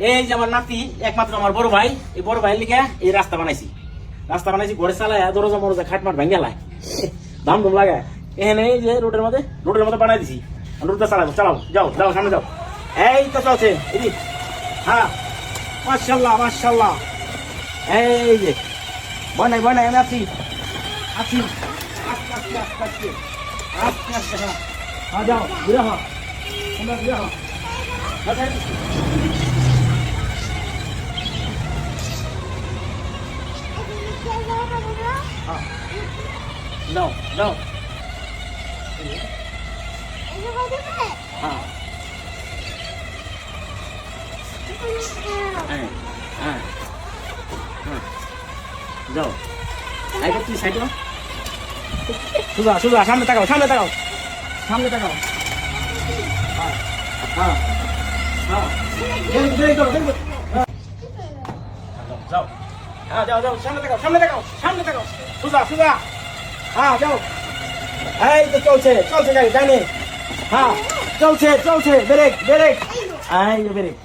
এই যে আমার নাতি একমাত্র আমার বড় ভাই, এই বড় ভাই লিখে এই রাস্তা বানাইছি ঘরে চালায় দরজা মরজা খাটমাট ভেঙে লাই দাম দুম লাগায় এখানে এই যে রোডের মধ্যে বানাই দিছি। রোডটা চালাও যাও সামনে যাও। এই তো চলছে এদিক। হ্যাঁ মাশাআল্লাহ মাশাআল্লাহ। এই যে ভয় নাই আমি আছি আস্তে হ্যাঁ যাও ঘুরে হ্যাঁ ঘুরে হ্যাঁ। No. যাও আইটা তুই সাইড সুজা সামনে তাকাও যাও সামনে তাকাও সুজা হ্যাঁ যাও। এই তো চলছে গাড়ি জানি। হ্যাঁ চলছে ব্রেক এই ব্রেক।